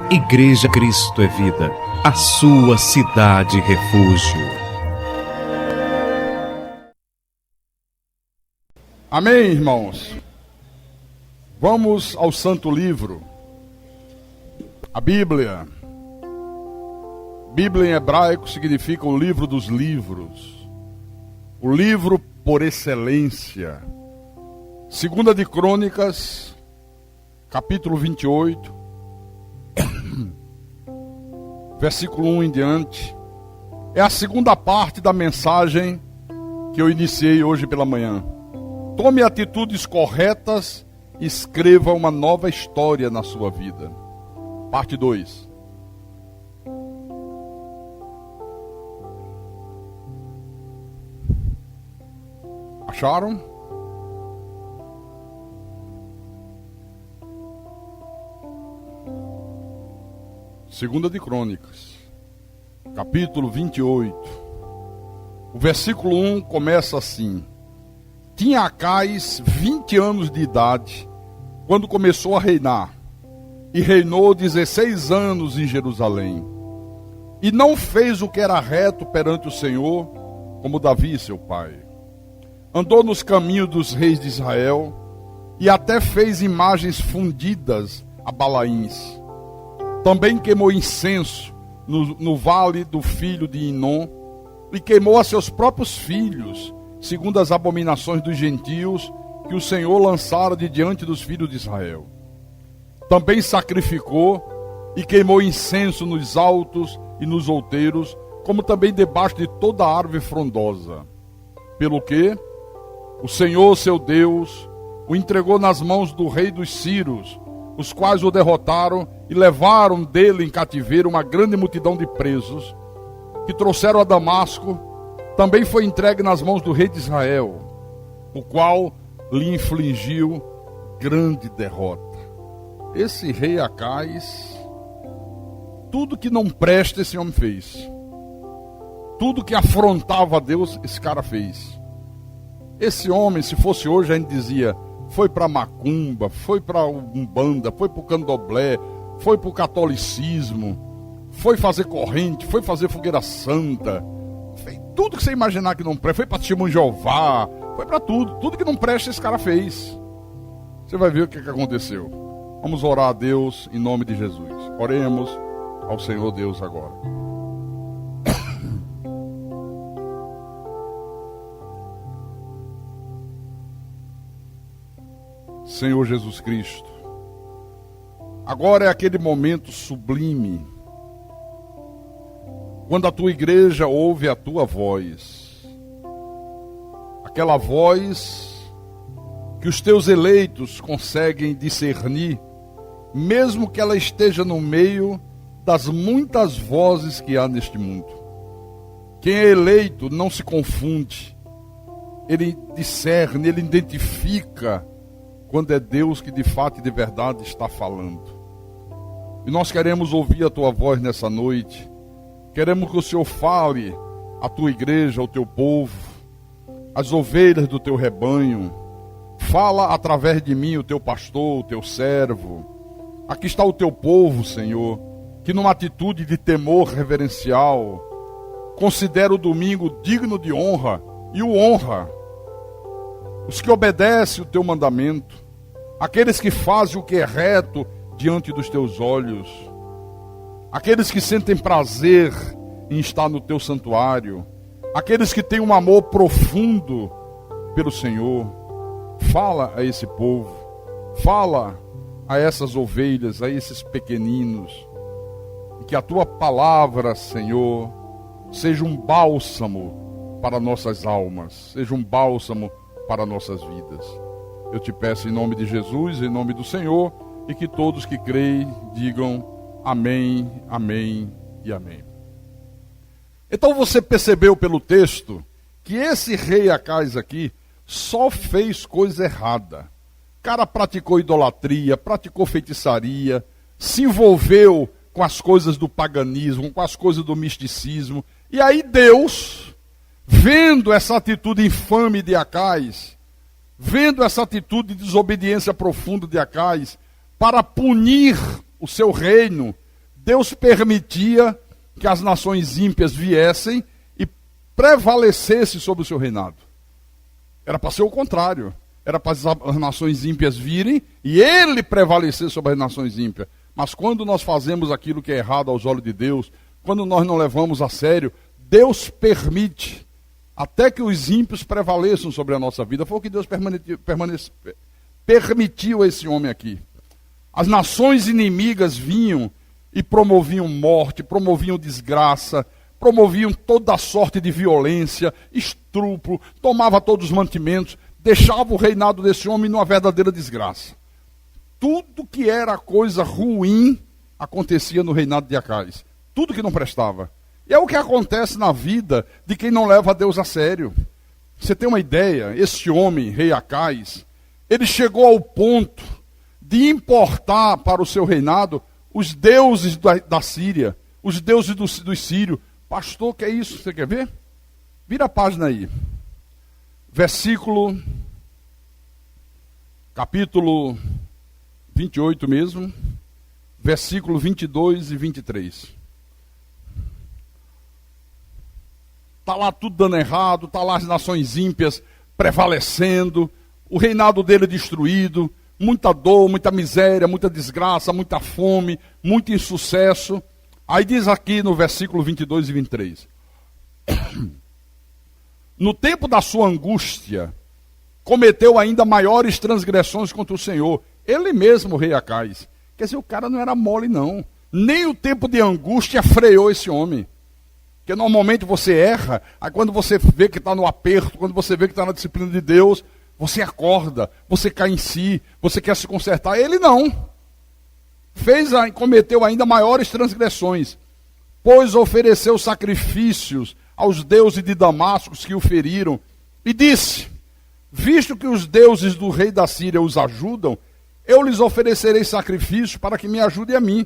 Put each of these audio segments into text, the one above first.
Igreja Cristo é Vida, a sua cidade refúgio. Amém, irmãos? Vamos ao Santo Livro, a Bíblia. Bíblia em hebraico significa o livro dos livros, o livro por excelência. 2 de Crônicas, capítulo 28, versículo 1 em diante, é a segunda parte da mensagem que eu iniciei hoje pela manhã. Tome atitudes corretas e escreva uma nova história na sua vida. Parte 2. Acharam? Segunda de Crônicas, capítulo 28. O versículo 1 começa assim: Tinha Acais 20 anos de idade quando começou a reinar, e reinou 16 anos em Jerusalém. E não fez o que era reto perante o Senhor, como Davi seu pai. Andou nos caminhos dos reis de Israel, e até fez imagens fundidas a Balaíns. Também queimou incenso no vale do filho de Inom, e queimou a seus próprios filhos, segundo as abominações dos gentios que o Senhor lançara de diante dos filhos de Israel. Também sacrificou e queimou incenso nos altos e nos outeiros, como também debaixo de toda árvore frondosa. Pelo que o Senhor, seu Deus, o entregou nas mãos do rei dos Sírios, os quais o derrotaram e levaram dele em cativeiro uma grande multidão de presos, que trouxeram a Damasco. Também foi entregue nas mãos do rei de Israel, o qual lhe infligiu grande derrota. Esse rei Acais, tudo que não presta esse homem fez. Tudo que afrontava a Deus, esse cara fez. Esse homem, se fosse hoje, a gente dizia: foi para macumba, foi para umbanda, foi para o candomblé, foi para o catolicismo, foi fazer corrente, foi fazer fogueira santa, fez tudo que você imaginar que não presta, foi para testemunho de Jeová, foi para tudo que não presta esse cara fez. Você vai ver o que aconteceu. Vamos orar a Deus em nome de Jesus. Oremos ao Senhor Deus agora. Senhor Jesus Cristo, agora é aquele momento sublime, quando a tua igreja ouve a tua voz, aquela voz que os teus eleitos conseguem discernir, mesmo que ela esteja no meio das muitas vozes que há neste mundo. Quem é eleito não se confunde, ele discerne, ele identifica quando é Deus que de fato e de verdade está falando. E nós queremos ouvir a tua voz nessa noite. Queremos que o Senhor fale à tua igreja, ao teu povo, às ovelhas do teu rebanho. Fala através de mim, o teu pastor, o teu servo. Aqui está o teu povo, Senhor, que numa atitude de temor reverencial considera o domingo digno de honra e o honra. Os que obedecem o teu mandamento, aqueles que fazem o que é reto diante dos teus olhos, aqueles que sentem prazer em estar no teu santuário, aqueles que têm um amor profundo pelo Senhor. Fala a esse povo, fala a essas ovelhas, a esses pequeninos, e que a tua palavra, Senhor, seja um bálsamo para nossas almas, seja um bálsamo para nossas vidas. Eu te peço em nome de Jesus, em nome do Senhor, e que todos que creem digam amém, amém e amém. Então você percebeu pelo texto que esse rei Acais aqui só fez coisa errada. O cara praticou idolatria, praticou feitiçaria, se envolveu com as coisas do paganismo, com as coisas do misticismo. E aí Deus, vendo essa atitude infame de Acais, vendo essa atitude de desobediência profunda de Acais, para punir o seu reino, Deus permitia que as nações ímpias viessem e prevalecessem sobre o seu reinado. Era para ser o contrário. Era para as nações ímpias virem e ele prevalecer sobre as nações ímpias. Mas quando nós fazemos aquilo que é errado aos olhos de Deus, quando nós não levamos a sério, Deus permite até que os ímpios prevaleçam sobre a nossa vida. Foi o que Deus permitiu a esse homem aqui. As nações inimigas vinham e promoviam morte, promoviam desgraça, promoviam toda sorte de violência, estupro, tomava todos os mantimentos, deixava o reinado desse homem numa verdadeira desgraça. Tudo que era coisa ruim acontecia no reinado de Acais. Tudo que não prestava. E é o que acontece na vida de quem não leva a Deus a sério. Você tem uma ideia, esse homem, rei Acais, ele chegou ao ponto de importar para o seu reinado os deuses da Síria, os deuses dos sírios. Pastor, que é isso? Você quer ver? Vira a página aí. Capítulo 28 mesmo, versículo 22 e 23. Está lá tudo dando errado, está lá as nações ímpias prevalecendo, o reinado dele destruído, muita dor, muita miséria, muita desgraça, muita fome, muito insucesso. Aí diz aqui no versículo 22 e 23. No tempo da sua angústia, cometeu ainda maiores transgressões contra o Senhor. Ele mesmo, o rei Acais. Quer dizer, o cara não era mole, não. Nem o tempo de angústia freou esse homem. Porque normalmente você erra, aí quando você vê que está no aperto, quando você vê que está na disciplina de Deus, você acorda, você cai em si, você quer se consertar. Ele não. Cometeu ainda maiores transgressões, pois ofereceu sacrifícios aos deuses de Damasco que o feriram, e disse: visto que os deuses do rei da Síria os ajudam, eu lhes oferecerei sacrifícios para que me ajudem a mim.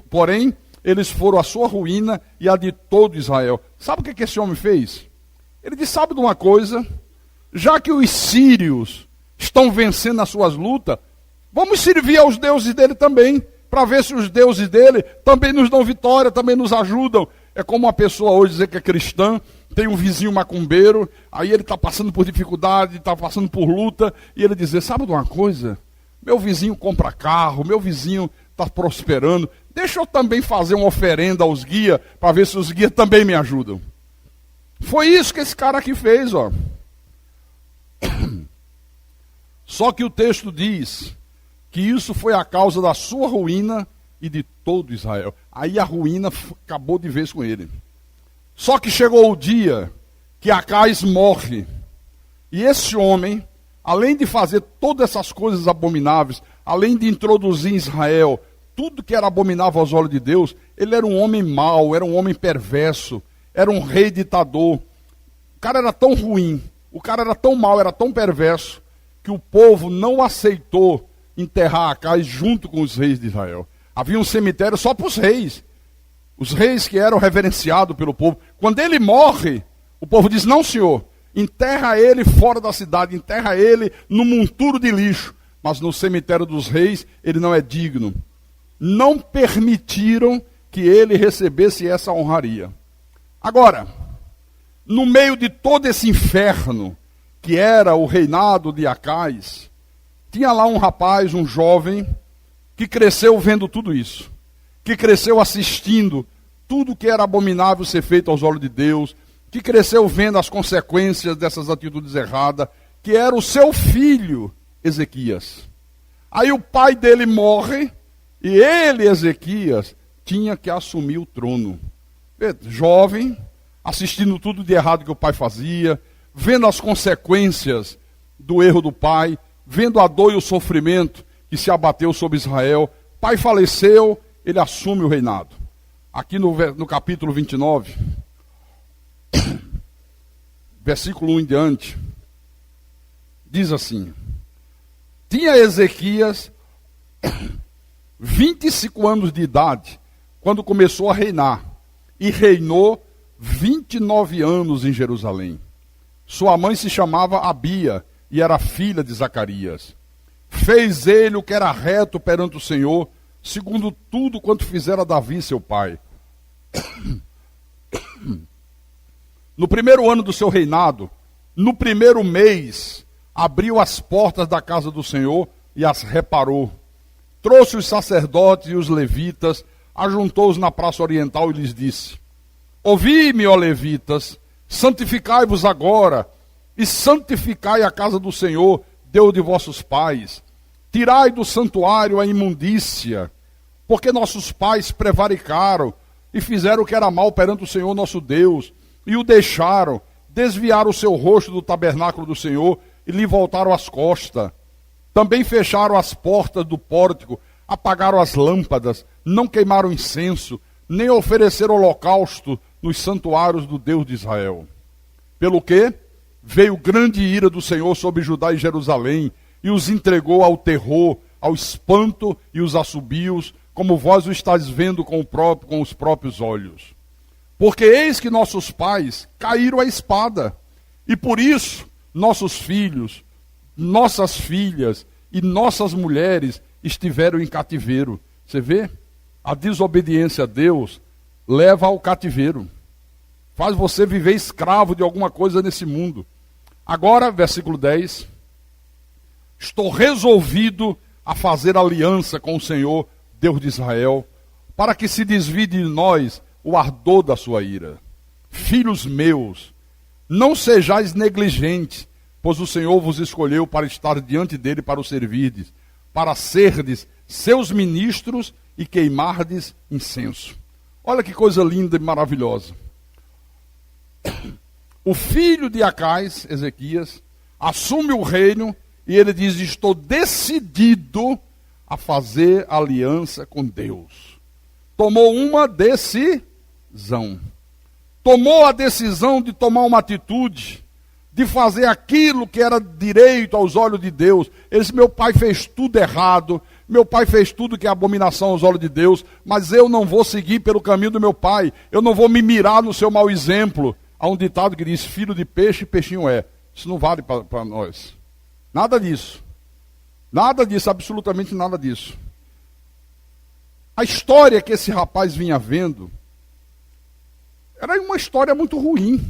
Porém, eles foram a sua ruína e a de todo Israel. Sabe o que esse homem fez? Ele disse: sabe de uma coisa? Já que os sírios estão vencendo nas suas lutas, vamos servir aos deuses dele também, para ver se os deuses dele também nos dão vitória, também nos ajudam. É como uma pessoa hoje dizer que é cristã, tem um vizinho macumbeiro, aí ele está passando por dificuldade, está passando por luta, e ele dizer: sabe de uma coisa? Meu vizinho compra carro, meu vizinho está prosperando, deixa eu também fazer uma oferenda aos guias, para ver se os guias também me ajudam. Foi isso que esse cara aqui fez, ó. Só que o texto diz que isso foi a causa da sua ruína e de todo Israel. Aí a ruína acabou de vez com ele. Só que chegou o dia que Acais morre. E esse homem, além de fazer todas essas coisas abomináveis, além de introduzir em Israel tudo que era abominável aos olhos de Deus, ele era um homem mau, era um homem perverso, era um rei ditador. O cara era tão ruim, o cara era tão mau, era tão perverso, que o povo não aceitou enterrar Acais junto com os reis de Israel. Havia um cemitério só para os reis que eram reverenciados pelo povo. Quando ele morre, o povo diz: não, senhor, enterra ele fora da cidade, enterra ele no monturo de lixo, mas no cemitério dos reis ele não é digno. Não permitiram que ele recebesse essa honraria. Agora, no meio de todo esse inferno que era o reinado de Acais, tinha lá um rapaz, um jovem, que cresceu vendo tudo isso, que cresceu assistindo tudo que era abominável ser feito aos olhos de Deus, que cresceu vendo as consequências dessas atitudes erradas, que era o seu filho, Ezequias. Aí o pai dele morre, e ele, Ezequias, tinha que assumir o trono. Jovem, assistindo tudo de errado que o pai fazia, vendo as consequências do erro do pai, vendo a dor e o sofrimento que se abateu sobre Israel. Pai faleceu, ele assume o reinado. Aqui no capítulo 29, versículo 1 em diante, diz assim: tinha Ezequias 25 anos de idade quando começou a reinar, e reinou 29 anos em Jerusalém. Sua mãe se chamava Abia e era filha de Zacarias. Fez ele o que era reto perante o Senhor, segundo tudo quanto fizera Davi, seu pai. No primeiro ano do seu reinado, no primeiro mês, abriu as portas da casa do Senhor e as reparou. Trouxe os sacerdotes e os levitas, ajuntou-os na praça oriental e lhes disse: ouvi-me, ó levitas, santificai-vos agora, e santificai a casa do Senhor, Deus de vossos pais. Tirai do santuário a imundícia, porque nossos pais prevaricaram e fizeram o que era mal perante o Senhor nosso Deus, e o deixaram, desviaram o seu rosto do tabernáculo do Senhor e lhe voltaram as costas. Também fecharam as portas do pórtico, apagaram as lâmpadas, não queimaram incenso, nem ofereceram holocausto nos santuários do Deus de Israel. Pelo que veio grande ira do Senhor sobre Judá e Jerusalém, e os entregou ao terror, ao espanto e os assobios, como vós o estáis vendo com os próprios olhos. Porque eis que nossos pais caíram à espada, e por isso nossos filhos, nossas filhas e nossas mulheres estiveram em cativeiro. Você vê? A desobediência a Deus leva ao cativeiro. Faz você viver escravo de alguma coisa nesse mundo. Agora, versículo 10. Estou resolvido a fazer aliança com o Senhor, Deus de Israel, para que se desvie de nós o ardor da sua ira. Filhos meus, não sejais negligentes, pois o Senhor vos escolheu para estar diante dele para o servirdes, para serdes seus ministros e queimardes incenso. Olha que coisa linda e maravilhosa. O filho de Acais, Ezequias, assume o reino e ele diz: estou decidido a fazer aliança com Deus. Tomou uma decisão. Tomou a decisão de tomar uma atitude, de fazer aquilo que era direito aos olhos de Deus. Ele disse: meu pai fez tudo errado, meu pai fez tudo que é abominação aos olhos de Deus, mas eu não vou seguir pelo caminho do meu pai, eu não vou me mirar no seu mau exemplo. Há um ditado que diz: filho de peixe, peixinho é. Isso não vale para nós. Nada disso. Nada disso, absolutamente nada disso. A história que esse rapaz vinha vendo era uma história muito ruim.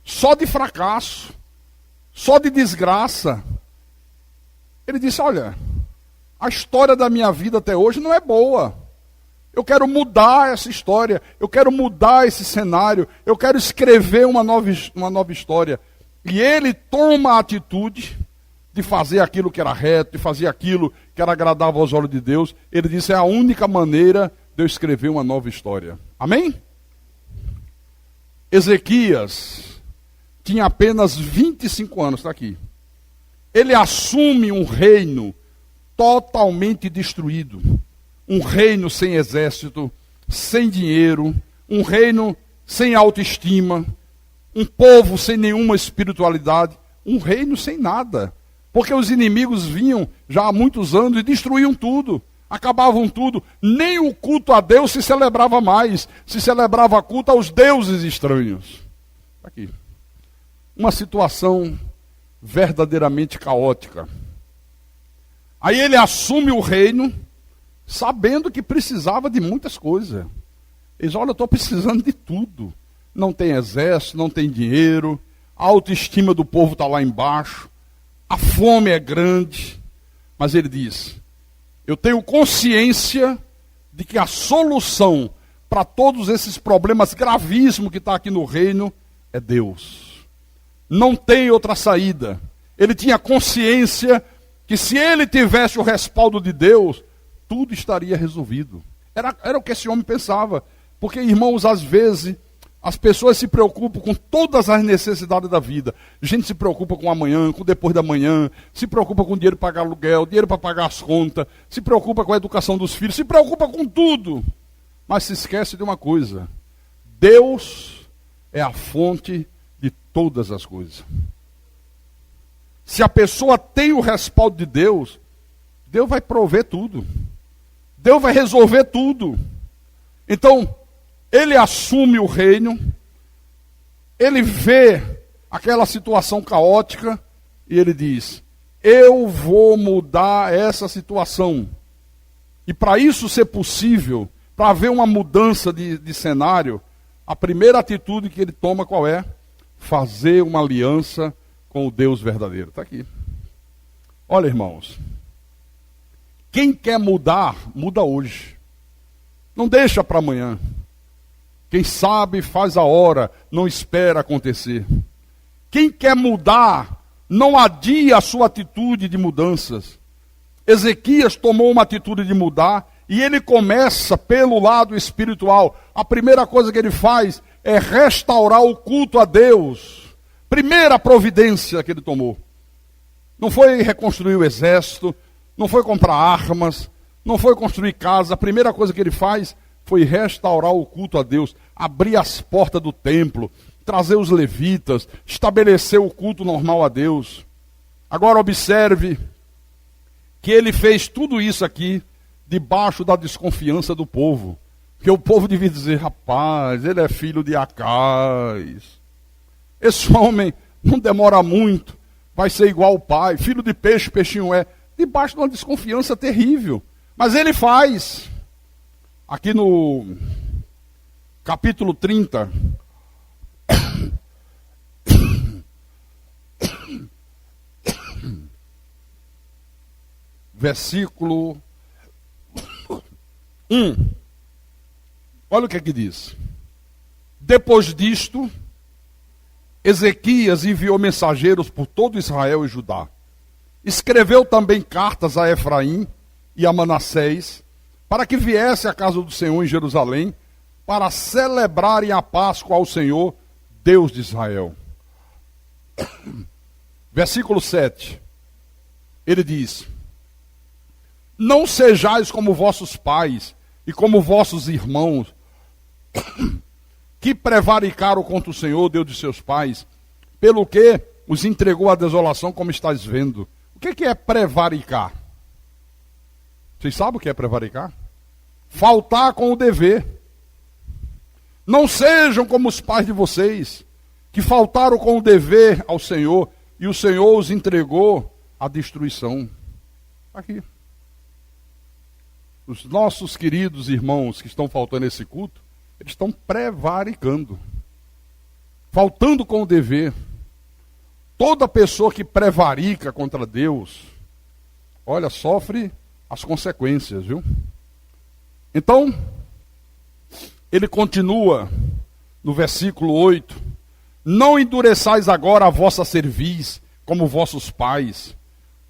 Só de fracasso. Só de desgraça. Ele disse: olha, a história da minha vida até hoje não é boa. Eu quero mudar essa história. Eu quero mudar esse cenário. Eu quero escrever uma nova história. E ele toma a atitude de fazer aquilo que era reto, de fazer aquilo que era agradável aos olhos de Deus. Ele disse: é a única maneira de eu escrever uma nova história. Amém? Ezequias tinha apenas 25 anos, está aqui. Ele assume um reino totalmente destruído. Um reino sem exército, sem dinheiro, um reino sem autoestima, um povo sem nenhuma espiritualidade, um reino sem nada. Porque os inimigos vinham já há muitos anos e destruíam tudo, acabavam tudo. Nem o culto a Deus se celebrava mais, se celebrava culto aos deuses estranhos. Aqui. Uma situação verdadeiramente caótica. Aí ele assume o reino, sabendo que precisava de muitas coisas. Ele diz: olha, eu estou precisando de tudo. Não tem exército, não tem dinheiro, a autoestima do povo está lá embaixo, a fome é grande. Mas ele diz: eu tenho consciência de que a solução para todos esses problemas gravíssimos que está aqui no reino é Deus. Não tem outra saída. Ele tinha consciência que se ele tivesse o respaldo de Deus, tudo estaria resolvido. Era o que esse homem pensava. Porque, irmãos, às vezes as pessoas se preocupam com todas as necessidades da vida. A gente se preocupa com amanhã, com depois da manhã, se preocupa com dinheiro para pagar aluguel, dinheiro para pagar as contas, se preocupa com a educação dos filhos, se preocupa com tudo. Mas se esquece de uma coisa: Deus é a fonte de todas as coisas. Se a pessoa tem o respaldo de Deus, Deus vai prover tudo. Deus vai resolver tudo. Então, ele assume o reino, ele vê aquela situação caótica e ele diz: eu vou mudar essa situação. E para isso ser possível, para haver uma mudança de cenário, a primeira atitude que ele toma qual é? Fazer uma aliança com o Deus verdadeiro. Está aqui. Olha, irmãos, quem quer mudar, muda hoje. Não deixa para amanhã. Quem sabe faz a hora, não espera acontecer. Quem quer mudar, não adia a sua atitude de mudanças. Ezequias tomou uma atitude de mudar e ele começa pelo lado espiritual. A primeira coisa que ele faz é restaurar o culto a Deus. Primeira providência que ele tomou. Não foi reconstruir o exército, não foi comprar armas, não foi construir casa. A primeira coisa que ele faz foi restaurar o culto a Deus, abrir as portas do templo, trazer os levitas, estabelecer o culto normal a Deus. Agora observe que ele fez tudo isso aqui debaixo da desconfiança do povo. Porque o povo devia dizer, rapaz, ele é filho de Acais. Esse homem não demora muito, vai ser igual ao pai, filho de peixe, peixinho é. Debaixo de uma desconfiança terrível. Mas ele faz. Aqui no capítulo 30, versículo 1. Olha o que é que diz. Depois disto, Ezequias enviou mensageiros por todo Israel e Judá. Escreveu também cartas a Efraim e a Manassés, para que viesse à casa do Senhor em Jerusalém, para celebrarem a Páscoa ao Senhor, Deus de Israel. Versículo 7. Ele diz: não sejais como vossos pais e como vossos irmãos, que prevaricaram contra o Senhor, Deus de seus pais, pelo que os entregou à desolação, como estás vendo. O que é prevaricar? Vocês sabem o que é prevaricar? Faltar com o dever. Não sejam como os pais de vocês, que faltaram com o dever ao Senhor, e o Senhor os entregou à destruição. Aqui. Os nossos queridos irmãos que estão faltando esse culto, eles estão prevaricando. Faltando com o dever. Toda pessoa que prevarica contra Deus, olha, sofre as consequências, viu? Então, ele continua no versículo 8: não endureçais agora a vossa cerviz, como vossos pais.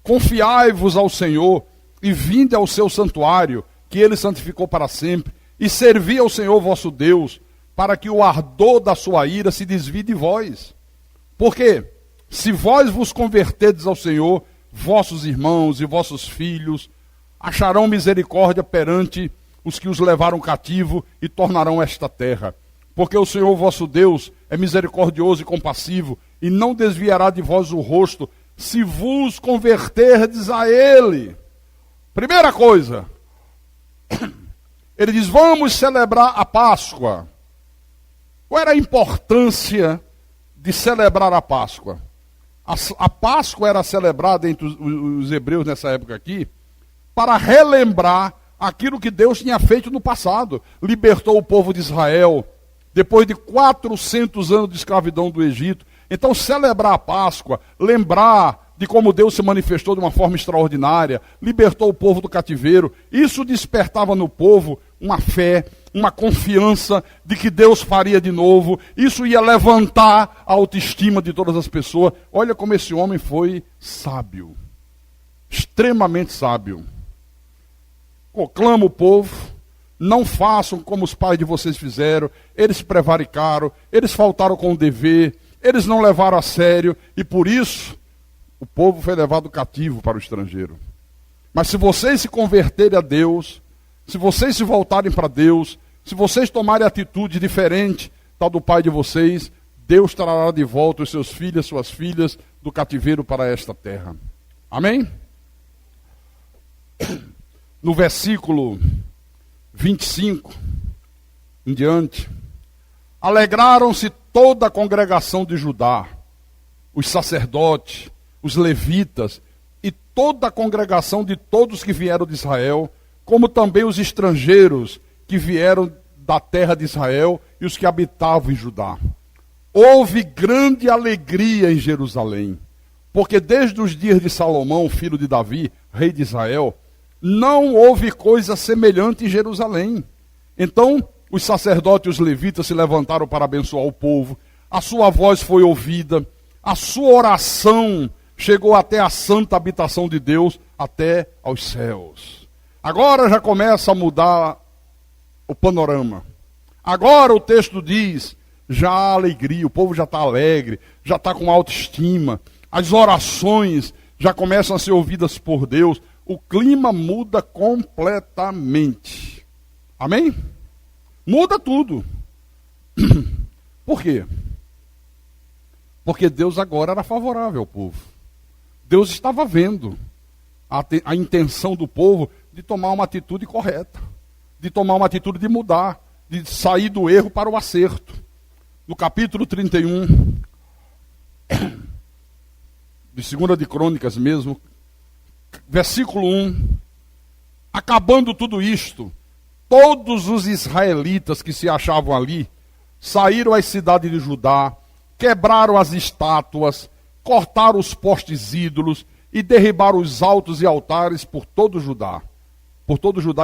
Confiai-vos ao Senhor, e vinde ao seu santuário, que ele santificou para sempre, e servi ao Senhor vosso Deus, para que o ardor da sua ira se desvie de vós. Porque, se vós vos converterdes ao Senhor, vossos irmãos e vossos filhos acharão misericórdia perante os que os levaram cativo e tornarão esta terra. Porque o Senhor vosso Deus é misericordioso e compassivo, e não desviará de vós o rosto, se vos converterdes a Ele. Primeira coisa, ele diz, vamos celebrar a Páscoa. Qual era a importância de celebrar a Páscoa? A Páscoa era celebrada entre os hebreus nessa época aqui, para relembrar aquilo que Deus tinha feito no passado. Libertou o povo de Israel, depois de 400 anos de escravidão do Egito. Então celebrar a Páscoa, lembrar de como Deus se manifestou de uma forma extraordinária, libertou o povo do cativeiro, isso despertava no povo uma fé, uma confiança de que Deus faria de novo, isso ia levantar a autoestima de todas as pessoas. Olha como esse homem foi sábio, extremamente sábio. Proclama o povo, não façam como os pais de vocês fizeram, eles prevaricaram, eles faltaram com o dever, eles não levaram a sério, e por isso o povo foi levado cativo para o estrangeiro. Mas se vocês se converterem a Deus, se vocês se voltarem para Deus, se vocês tomarem atitude diferente tal do pai de vocês, Deus trará de volta os seus filhos, suas filhas do cativeiro para esta terra. Amém? No versículo 25 em diante, alegraram-se toda a congregação de Judá, os sacerdotes, os levitas e toda a congregação de todos que vieram de Israel, como também os estrangeiros que vieram da terra de Israel e os que habitavam em Judá. Houve grande alegria em Jerusalém, porque desde os dias de Salomão, filho de Davi, rei de Israel, não houve coisa semelhante em Jerusalém. Então, os sacerdotes e os levitas se levantaram para abençoar o povo, a sua voz foi ouvida, a sua oração chegou até a santa habitação de Deus, até aos céus. Agora já começa a mudar o panorama. Agora o texto diz, já há alegria, o povo já está alegre, já está com autoestima, as orações já começam a ser ouvidas por Deus, o clima muda completamente. Amém? Muda tudo. Por quê? Porque Deus agora era favorável ao povo. Deus estava vendo a intenção do povo de tomar uma atitude correta, de tomar uma atitude de mudar, de sair do erro para o acerto. No capítulo 31, de 2 de Crônicas mesmo, versículo 1, acabando tudo isto, todos os israelitas que se achavam ali saíram às cidades de Judá, quebraram as estátuas, cortaram os postes ídolos e derribaram os altos e altares por todo Judá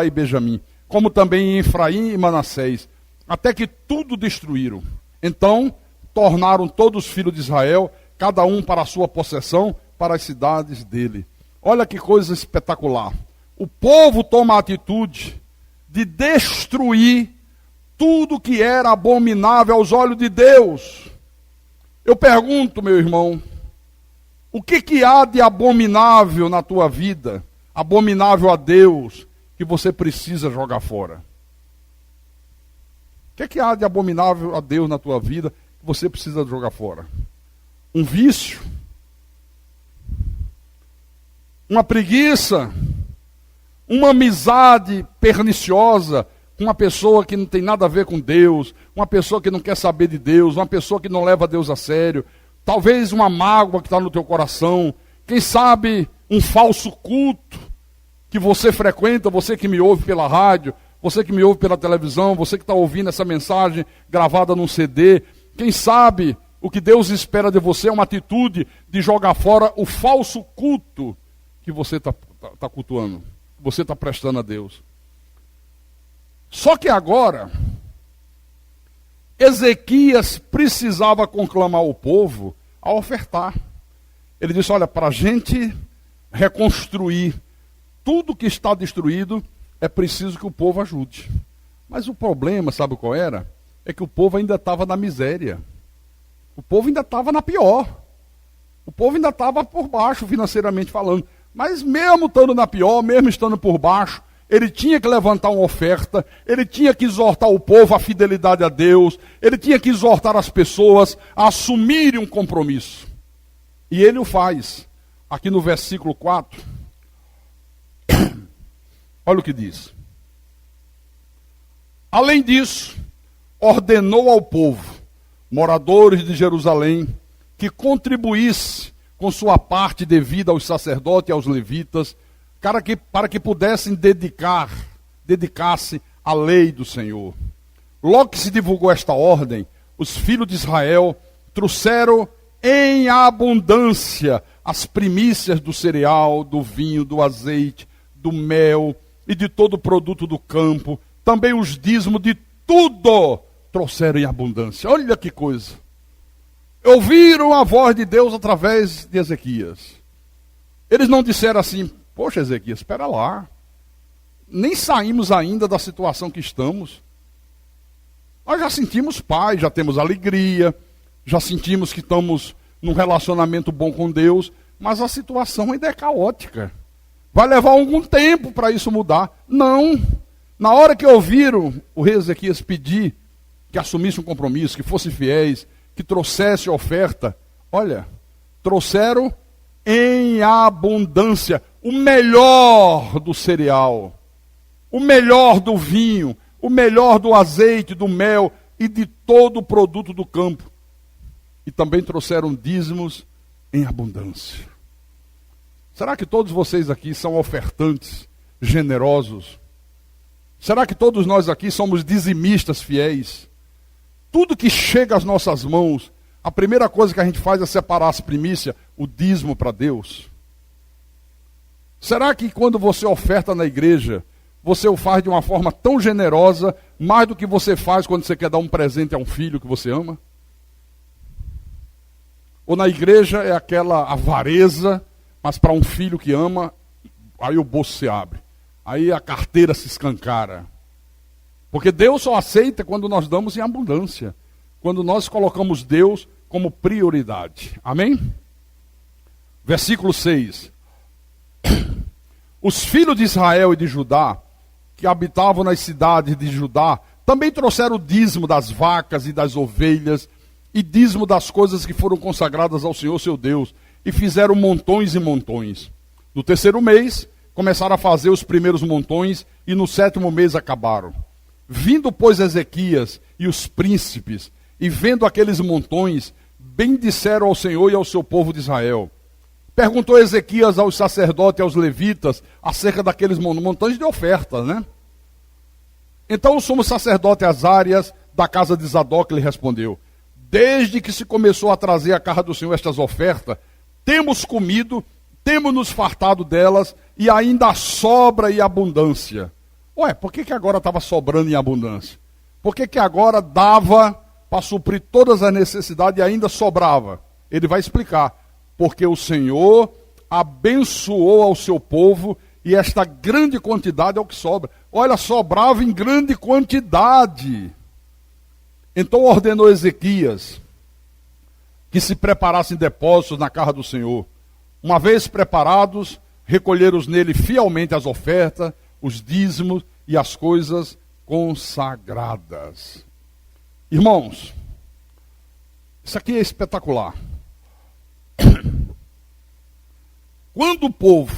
e Benjamim, como também em Efraim e Manassés, até que tudo destruíram. Então tornaram todos os filhos de Israel, cada um para a sua possessão, para as cidades dele. Olha que coisa espetacular. O povo toma a atitude de destruir tudo que era abominável aos olhos de Deus. Eu pergunto, meu irmão, o que há de abominável na tua vida, abominável a Deus, que você precisa jogar fora? O que há de abominável a Deus na tua vida que você precisa jogar fora? Um vício? Uma preguiça? Uma amizade perniciosa com uma pessoa que não tem nada a ver com Deus, uma pessoa que não quer saber de Deus, uma pessoa que não leva Deus a sério, talvez uma mágoa que está no teu coração, quem sabe um falso culto que você frequenta, você que me ouve pela rádio, você que me ouve pela televisão, você que está ouvindo essa mensagem gravada num CD, quem sabe o que Deus espera de você é uma atitude de jogar fora o falso culto que você está cultuando, que você está prestando a Deus. Só que agora, Ezequias precisava conclamar o povo a ofertar. Ele disse, olha, para a gente reconstruir tudo que está destruído, é preciso que o povo ajude. Mas o problema, sabe qual era? É que o povo ainda estava na miséria. O povo ainda estava na pior. O povo ainda estava por baixo, financeiramente falando. Mas mesmo estando na pior, mesmo estando por baixo, ele tinha que levantar uma oferta, ele tinha que exortar o povo à fidelidade a Deus, ele tinha que exortar as pessoas a assumirem um compromisso. E ele o faz. Aqui no versículo 4, olha o que diz. Além disso, ordenou ao povo, moradores de Jerusalém, que contribuísse com sua parte devida aos sacerdotes e aos levitas, para que pudessem dedicar-se à lei do Senhor. Logo que se divulgou esta ordem, os filhos de Israel trouxeram em abundância as primícias do cereal, do vinho, do azeite, do mel e de todo o produto do campo, também os dízimos de tudo trouxeram em abundância. Olha que coisa. Ouviram a voz de Deus através de Ezequias. Eles não disseram assim, poxa Ezequias, espera lá, nem saímos ainda da situação que estamos. Nós já sentimos paz, já temos alegria, já sentimos que estamos num relacionamento bom com Deus, mas a situação ainda é caótica. Vai levar algum tempo para isso mudar. Não. Na hora que ouviram o rei Ezequias pedir que assumisse um compromisso, que fossem fiéis, que trouxesse oferta, olha, trouxeram em abundância o melhor do cereal, o melhor do vinho, o melhor do azeite, do mel e de todo o produto do campo. E também trouxeram dízimos em abundância. Será que todos vocês aqui são ofertantes generosos Será que todos nós aqui somos dizimistas fiéis? Tudo que chega às nossas mãos, a primeira coisa que a gente faz é separar as primícias, o dízimo para Deus. Será que quando você oferta na igreja, você o faz de uma forma tão generosa, mais do que você faz quando você quer dar um presente a um filho que você ama? Ou na igreja é aquela avareza, mas para um filho que ama, aí o bolso se abre. Aí a carteira se escancara. Porque Deus só aceita quando nós damos em abundância. Quando nós colocamos Deus como prioridade. Amém? Versículo 6. Os filhos de Israel e de Judá, que habitavam nas cidades de Judá, também trouxeram o dízimo das vacas e das ovelhas, e dízimo das coisas que foram consagradas ao Senhor seu Deus, e fizeram montões e montões. No terceiro mês, começaram a fazer os primeiros montões, e no sétimo mês acabaram. Vindo, pois, Ezequias e os príncipes, e vendo aqueles montões, bendisseram ao Senhor e ao seu povo de Israel. Perguntou Ezequias aos sacerdotes e aos levitas acerca daqueles montões de oferta, né? Então o sumo sacerdote Azarias, da casa de Zadok, lhe respondeu: desde que se começou a trazer à casa do Senhor estas ofertas, temos comido, temos nos fartado delas, e ainda sobra e abundância. Ué, por que agora estava sobrando em abundância? Por que agora dava para suprir todas as necessidades e ainda sobrava? Ele vai explicar. Porque o Senhor abençoou ao seu povo, e esta grande quantidade é o que sobra. Olha, sobrava em grande quantidade. Então ordenou Ezequias que se preparassem depósitos na casa do Senhor. Uma vez preparados, recolheram nele fielmente as ofertas, os dízimos e as coisas consagradas. Irmãos, isso aqui é espetacular. Quando o povo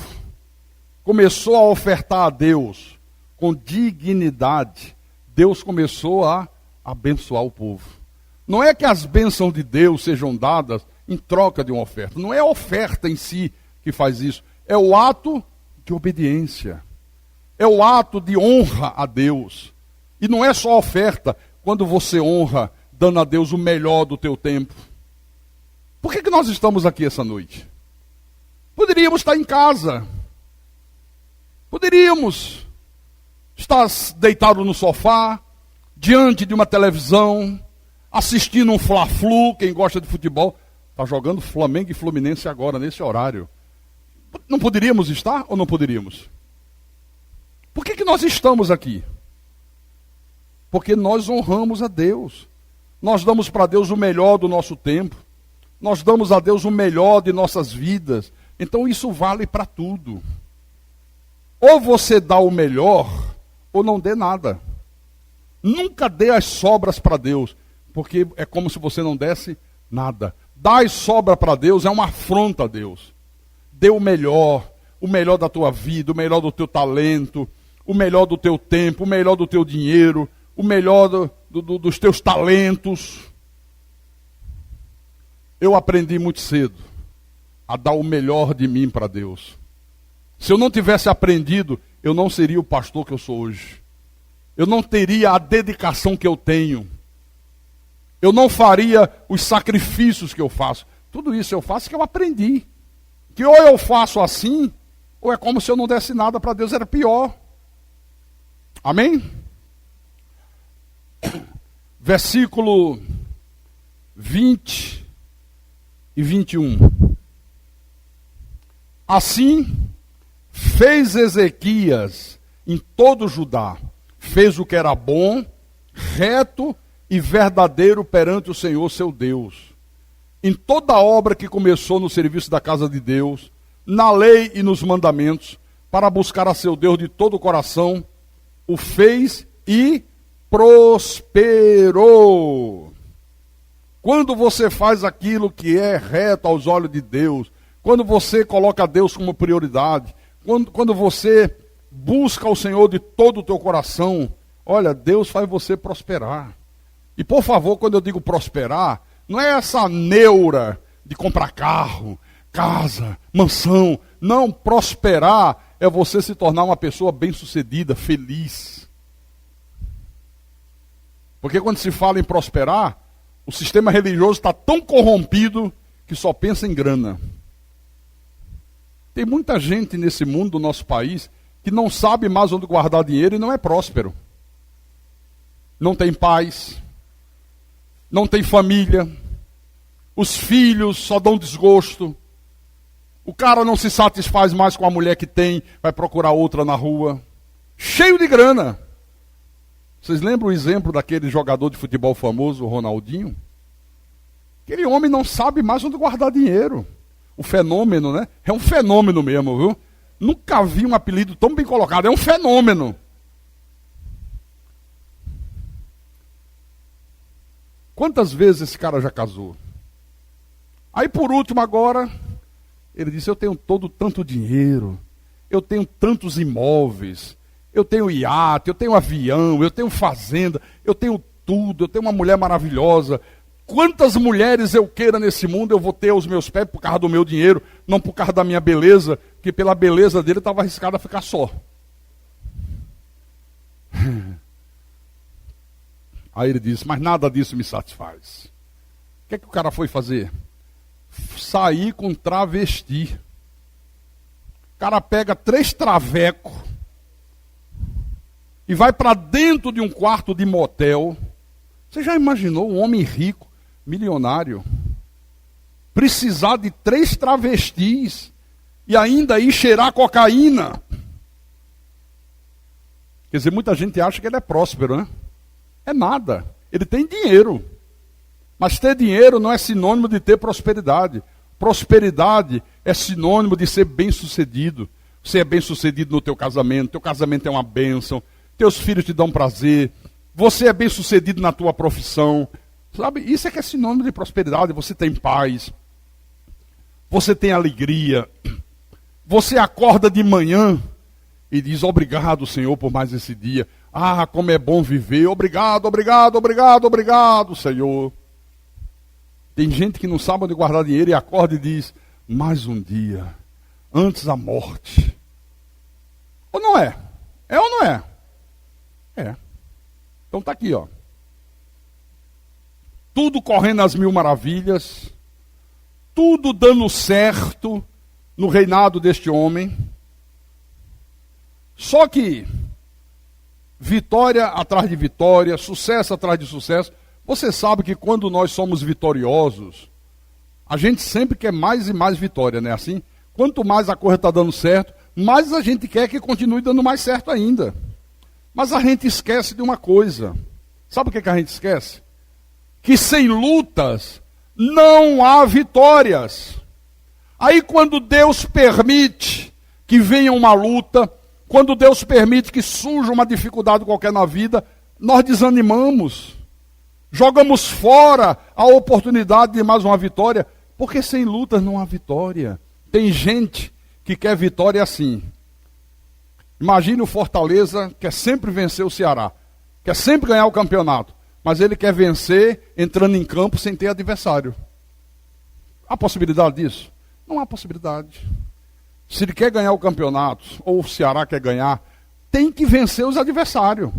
começou a ofertar a Deus com dignidade, Deus começou a abençoar o povo. Não é que as bênçãos de Deus sejam dadas em troca de uma oferta. Não é a oferta em si que faz isso. É o ato de obediência. É o ato de honra a Deus. E não é só a oferta quando você honra, dando a Deus o melhor do teu tempo. Por que nós estamos aqui essa noite? Poderíamos estar em casa. Poderíamos estar deitado no sofá, diante de uma televisão, assistindo um Fla-Flu. Quem gosta de futebol está jogando Flamengo e Fluminense agora, nesse horário. Não poderíamos estar ou não poderíamos? Por que nós estamos aqui? Porque nós honramos a Deus. Nós damos para Deus o melhor do nosso tempo. Nós damos a Deus o melhor de nossas vidas. Então isso vale para tudo. Ou você dá o melhor, ou não dê nada. Nunca dê as sobras para Deus, porque é como se você não desse nada. Dar as sobras para Deus é uma afronta a Deus. Dê o melhor da tua vida, o melhor do teu talento, o melhor do teu tempo, o melhor do teu dinheiro, o melhor dos teus talentos. Eu aprendi muito cedo a dar o melhor de mim para Deus. Se eu não tivesse aprendido, eu não seria o pastor que eu sou hoje. Eu não teria a dedicação que eu tenho. Eu não faria os sacrifícios que eu faço. Tudo isso eu faço que eu aprendi. Que ou eu faço assim, ou é como se eu não desse nada para Deus, era pior. Amém? Versículo 20 e 21. Assim fez Ezequias em todo Judá, fez o que era bom, reto e verdadeiro perante o Senhor seu Deus. Em toda a obra que começou no serviço da casa de Deus, na lei e nos mandamentos, para buscar a seu Deus de todo o coração, o fez e prosperou. Quando você faz aquilo que é reto aos olhos de Deus, quando você coloca Deus como prioridade, quando você busca o Senhor de todo o teu coração, olha, Deus faz você prosperar. E por favor, quando eu digo prosperar, não é essa neura de comprar carro, casa, mansão. Não, prosperar é você se tornar uma pessoa bem-sucedida, feliz. Porque quando se fala em prosperar, o sistema religioso está tão corrompido que só pensa em grana. Tem muita gente nesse mundo, do nosso país, que não sabe mais onde guardar dinheiro e não é próspero. Não tem paz, não tem família, os filhos só dão desgosto, o cara não se satisfaz mais com a mulher que tem, vai procurar outra na rua, cheio de grana. Vocês lembram o exemplo daquele jogador de futebol famoso, o Ronaldinho? Aquele homem não sabe mais onde guardar dinheiro. O fenômeno, né? É um fenômeno mesmo, viu? Nunca vi um apelido tão bem colocado, é um fenômeno. Quantas vezes esse cara já casou? Aí por último agora, ele disse, eu tenho tanto dinheiro, eu tenho tantos imóveis, eu tenho iate, eu tenho avião, eu tenho fazenda, eu tenho tudo, eu tenho uma mulher maravilhosa. Quantas mulheres eu queira nesse mundo, eu vou ter aos meus pés por causa do meu dinheiro, não por causa da minha beleza, porque pela beleza dele estava arriscado a ficar só. Aí ele disse, mas nada disso me satisfaz. O que é que o cara foi fazer? Sair com travesti. O cara pega 3 travecos e vai para dentro de um quarto de motel. Você já imaginou um homem rico, milionário, precisar de 3 travestis e ainda ir cheirar cocaína? Quer dizer, muita gente acha que ele é próspero, né? É nada. Ele tem dinheiro. Mas ter dinheiro não é sinônimo de ter prosperidade. Prosperidade é sinônimo de ser bem-sucedido. Você é bem-sucedido no teu casamento é uma bênção, teus filhos te dão prazer, você é bem-sucedido na tua profissão. Sabe, isso é que é sinônimo de prosperidade. Você tem paz, você tem alegria, você acorda de manhã e diz, obrigado, Senhor, por mais esse dia. Ah, como é bom viver, obrigado, obrigado, obrigado, obrigado, Senhor. Tem gente que não sabe onde guardar dinheiro e acorda e diz, mais um dia, antes da morte. Ou não é? É ou não é? É. Então tá aqui, ó. Tudo correndo às mil maravilhas, tudo dando certo no reinado deste homem. Só que vitória atrás de vitória, sucesso atrás de sucesso. Você sabe que quando nós somos vitoriosos, a gente sempre quer mais e mais vitória, não é assim? Quanto mais a coisa está dando certo, mais a gente quer que continue dando mais certo ainda. Mas a gente esquece de uma coisa. Sabe o que a gente esquece? Que sem lutas não há vitórias. Aí quando Deus permite que venha uma luta, quando Deus permite que surja uma dificuldade qualquer na vida, nós desanimamos. Jogamos fora a oportunidade de mais uma vitória, porque sem lutas não há vitória. Tem gente que quer vitória assim. Imagine o Fortaleza, quer sempre vencer o Ceará, quer sempre ganhar o campeonato, mas ele quer vencer entrando em campo sem ter adversário. Há possibilidade disso? Não há possibilidade. Se ele quer ganhar o campeonato, ou o Ceará quer ganhar, tem que vencer os adversários.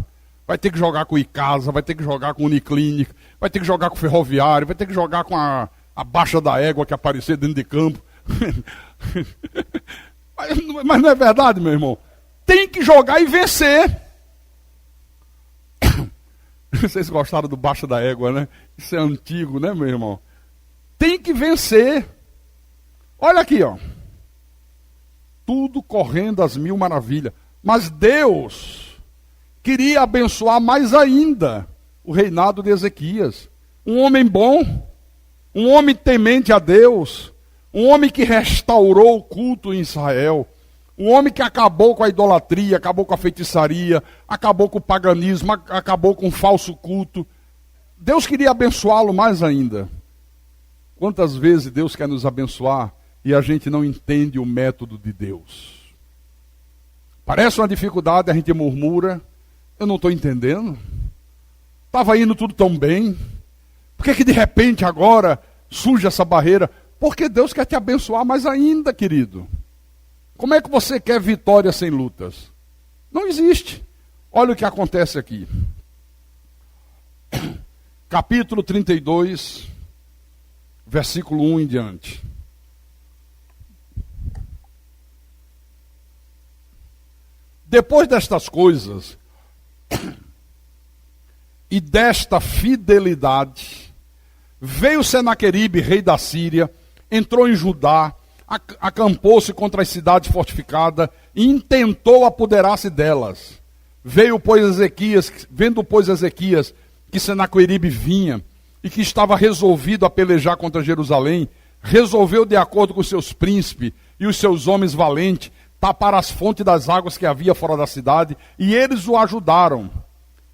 Vai ter que jogar com o Icasa, vai ter que jogar com o Uniclinic, vai ter que jogar com o Ferroviário, vai ter que jogar com a Baixa da Égua que aparecer dentro de campo. Mas não é verdade, meu irmão? Tem que jogar e vencer. Vocês gostaram do Baixa da Égua, né? Isso é antigo, né, meu irmão? Tem que vencer. Olha aqui, ó. Tudo correndo às mil maravilhas. Mas Deus queria abençoar mais ainda o reinado de Ezequias. Um homem bom, um homem temente a Deus, um homem que restaurou o culto em Israel, um homem que acabou com a idolatria, acabou com a feitiçaria, acabou com o paganismo, acabou com o falso culto. Deus queria abençoá-lo mais ainda. Quantas vezes Deus quer nos abençoar e a gente não entende o método de Deus? Parece uma dificuldade, a gente murmura. Eu não estou entendendo. Estava indo tudo tão bem. Por que de repente agora surge essa barreira? Porque Deus quer te abençoar mais ainda, querido. Como é que você quer vitória sem lutas? Não existe. Olha o que acontece aqui. capítulo 32, versículo 1 em diante. Depois destas coisas e desta fidelidade, veio Senaqueribe, rei da Síria, entrou em Judá, acampou-se contra as cidades fortificadas e intentou apoderar-se delas. Vendo, pois, Ezequias que Senaqueribe vinha e que estava resolvido a pelejar contra Jerusalém, resolveu, de acordo com seus príncipes e os seus homens valentes, tapar as fontes das águas que havia fora da cidade, e eles o ajudaram.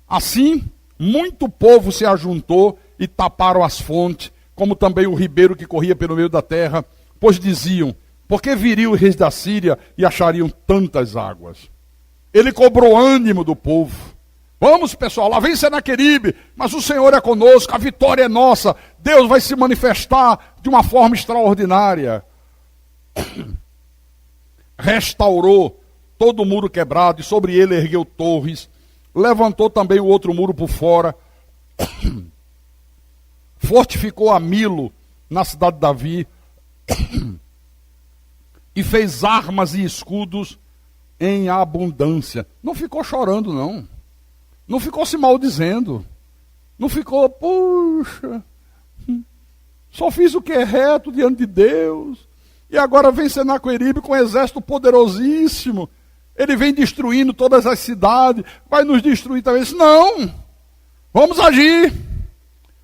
Assim, muito povo se ajuntou e taparam as fontes, como também o ribeiro que corria pelo meio da terra, pois diziam: por que viriam os reis da Síria e achariam tantas águas? Ele cobrou ânimo do povo. Vamos, pessoal, lá vem Senaqueribe, mas o Senhor é conosco, a vitória é nossa, Deus vai se manifestar de uma forma extraordinária. Restaurou todo o muro quebrado, e sobre ele ergueu torres, levantou também o outro muro por fora, fortificou a Milo, na cidade de Davi, e fez armas e escudos em abundância. Não ficou chorando, não. Não ficou se maldizendo. Não ficou, puxa, só fiz o que é reto diante de Deus. E agora vem Senaqueribe com um exército poderosíssimo. Ele vem destruindo todas as cidades. Vai nos destruir também. Não! Vamos agir.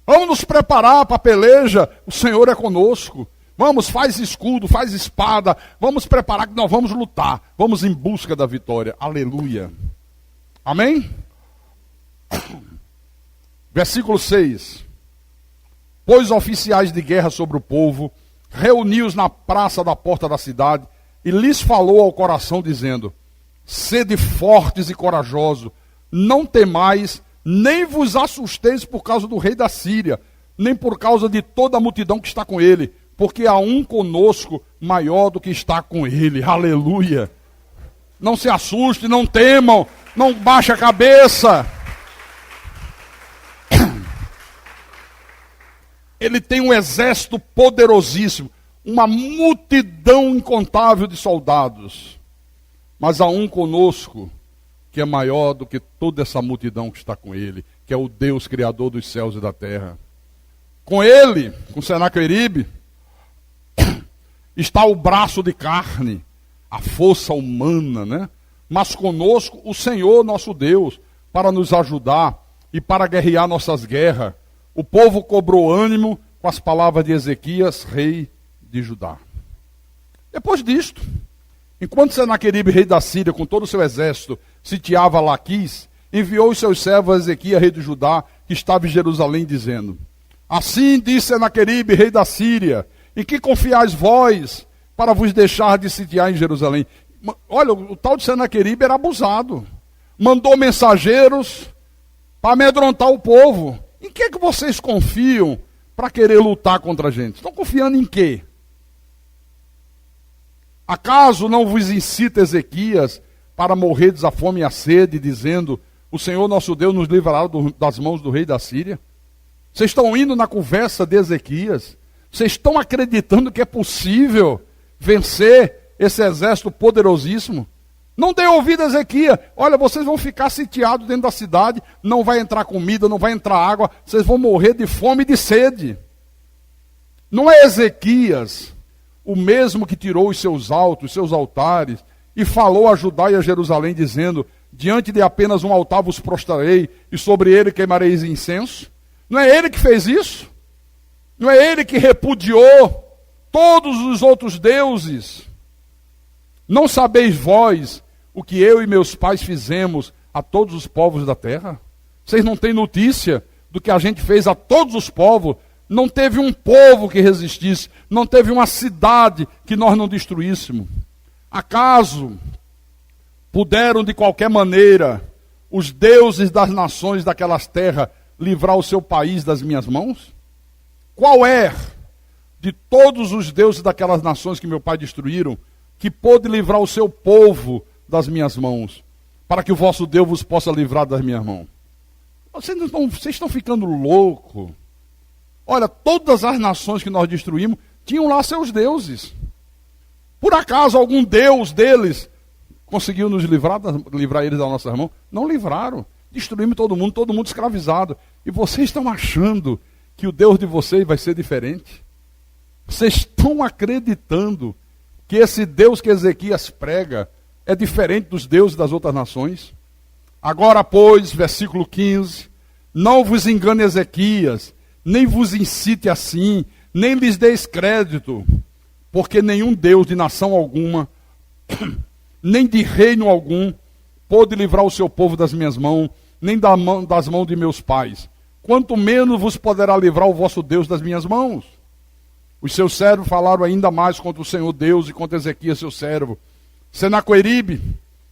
Vamos nos preparar para a peleja. O Senhor é conosco. Vamos, faz escudo, faz espada. Vamos preparar que nós vamos lutar. Vamos em busca da vitória. Aleluia. Amém? Versículo 6. Pôs oficiais de guerra sobre o povo, reuniu-os na praça da porta da cidade e lhes falou ao coração, dizendo: sede fortes e corajosos, não temais, nem vos assusteis por causa do rei da Síria, nem por causa de toda a multidão que está com ele, porque há um conosco maior do que está com ele. Aleluia. Não se assuste, não temam, não baixe a cabeça. Ele tem um exército poderosíssimo, uma multidão incontável de soldados. Mas há um conosco que é maior do que toda essa multidão que está com ele, que é o Deus Criador dos céus e da terra. Com ele, com Senaqueribe, está o braço de carne, a força humana, né? Mas conosco o Senhor nosso Deus, para nos ajudar e para guerrear nossas guerras. O povo cobrou ânimo com as palavras de Ezequias, rei de Judá. Depois disto, enquanto Senaqueribe, rei da Síria, com todo o seu exército, sitiava Laquis, enviou os seus servos a Ezequias, rei de Judá, que estava em Jerusalém, dizendo: assim disse Senaqueribe, rei da Síria: em que confiais vós para vos deixar de sitiar em Jerusalém? Olha, o tal de Senaqueribe era abusado. Mandou mensageiros para amedrontar o povo. Em que vocês confiam para querer lutar contra a gente? Estão confiando em quê? Acaso não vos incita Ezequias para morreres a fome e a sede, dizendo: o Senhor nosso Deus nos livrará das mãos do rei da Síria? Vocês estão indo na conversa de Ezequias? Vocês estão acreditando que é possível vencer esse exército poderosíssimo? Não dê ouvido a Ezequias. Olha, vocês vão ficar sitiados dentro da cidade, não vai entrar comida, não vai entrar água, vocês vão morrer de fome e de sede. Não é Ezequias o mesmo que tirou os seus altos, os seus altares, e falou a Judá e a Jerusalém, dizendo: diante de apenas um altar vos prostrarei, e sobre ele queimareis incenso? Não é ele que fez isso? Não é ele que repudiou todos os outros deuses? Não sabeis vós o que eu e meus pais fizemos a todos os povos da terra? Vocês não têm notícia do que a gente fez a todos os povos? Não teve um povo que resistisse, não teve uma cidade que nós não destruíssemos. Acaso puderam de qualquer maneira os deuses das nações daquelas terras livrar o seu país das minhas mãos? Qual é, de todos os deuses daquelas nações que meu pai destruíram, que pôde livrar o seu povo das minhas mãos, para que o vosso Deus vos possa livrar das minhas mãos? Vocês estão ficando loucos. Olha, todas as nações que nós destruímos tinham lá seus deuses. Por acaso algum deus deles conseguiu nos livrar eles das nossas mãos? Não livraram. Destruímos todo mundo escravizado. E vocês estão achando que o Deus de vocês vai ser diferente? Vocês estão acreditando que esse Deus que Ezequias prega é diferente dos deuses das outras nações? Agora, pois, versículo 15, não vos engane Ezequias, nem vos incite assim, nem lhes deis crédito, porque nenhum Deus de nação alguma, nem de reino algum, pôde livrar o seu povo das minhas mãos, nem das mãos de meus pais. Quanto menos vos poderá livrar o vosso Deus das minhas mãos. Os seus servos falaram ainda mais contra o Senhor Deus e contra Ezequias, seu servo. Senaqueribe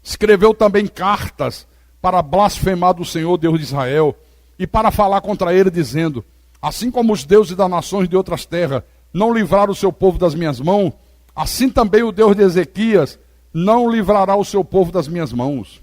escreveu também cartas para blasfemar do Senhor Deus de Israel e para falar contra ele, dizendo: assim como os deuses das nações de outras terras não livraram o seu povo das minhas mãos, assim também o Deus de Ezequias não livrará o seu povo das minhas mãos.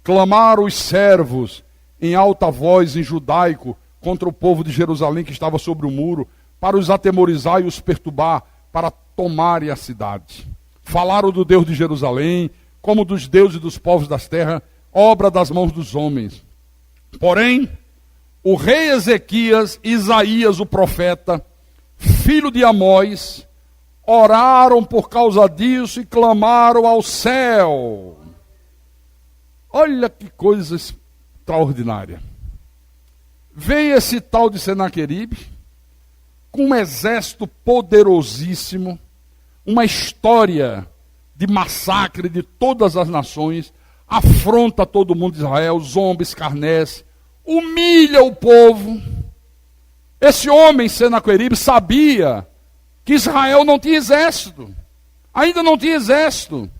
Clamaram os servos em alta voz em judaico contra o povo de Jerusalém que estava sobre o muro, para os atemorizar e os perturbar, para tomarem a cidade. Falaram do Deus de Jerusalém, como dos deuses dos povos das terras, obra das mãos dos homens. Porém, o rei Ezequias e Isaías, o profeta, filho de Amós, oraram por causa disso e clamaram ao céu. Olha que coisa extraordinária. Veio esse tal de Senaqueribe, com um exército poderosíssimo, uma história de massacre de todas as nações, afronta todo mundo de Israel, zomba, escarnece, humilha o povo. Esse homem, Senaqueribe, sabia que Israel não tinha exército, ainda não tinha exército.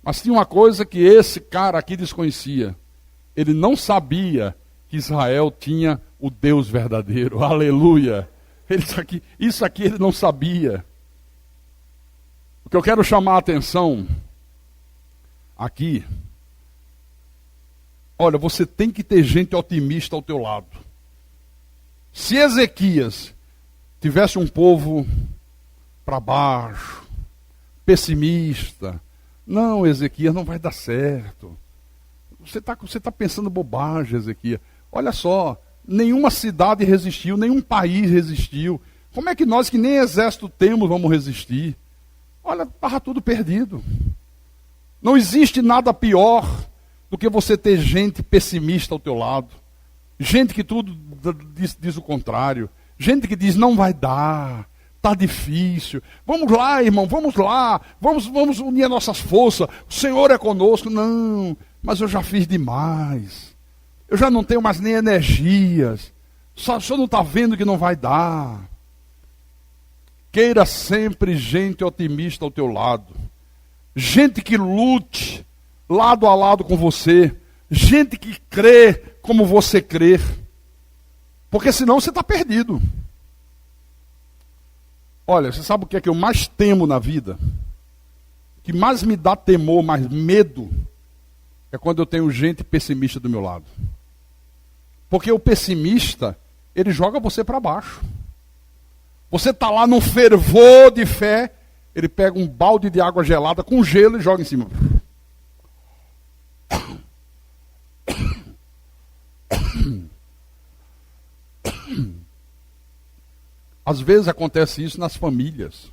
Mas tinha uma coisa que esse cara aqui desconhecia. Ele não sabia que Israel tinha o Deus verdadeiro. Aleluia! Isso aqui ele não sabia. O que eu quero chamar a atenção aqui, olha, você tem que ter gente otimista ao teu lado. Se Ezequias tivesse um povo para baixo, pessimista, não, Ezequias, não vai dar certo. Você tá pensando bobagem, Ezequias. Olha só, nenhuma cidade resistiu, nenhum país resistiu. Como é que nós, que nem exército temos, vamos resistir? Olha, estava tudo perdido. Não existe nada pior do que você ter gente pessimista ao teu lado. Gente que tudo diz o contrário. Gente que diz, não vai dar, está difícil. Vamos lá, irmão, vamos lá. Vamos unir as nossas forças. O Senhor é conosco. Não, mas eu já fiz demais. Eu já não tenho mais nem energias. O senhor não está vendo que não vai dar. Queira sempre gente otimista ao teu lado. Gente que lute lado a lado com você. Gente que crê como você crê. Porque senão você está perdido. Olha, você sabe o que é que eu mais temo na vida? O que mais me dá temor, mais medo, é quando eu tenho gente pessimista do meu lado. Porque o pessimista, ele joga você para baixo. Você está lá num fervor de fé, ele pega um balde de água gelada com gelo e joga em cima. Às vezes acontece isso nas famílias.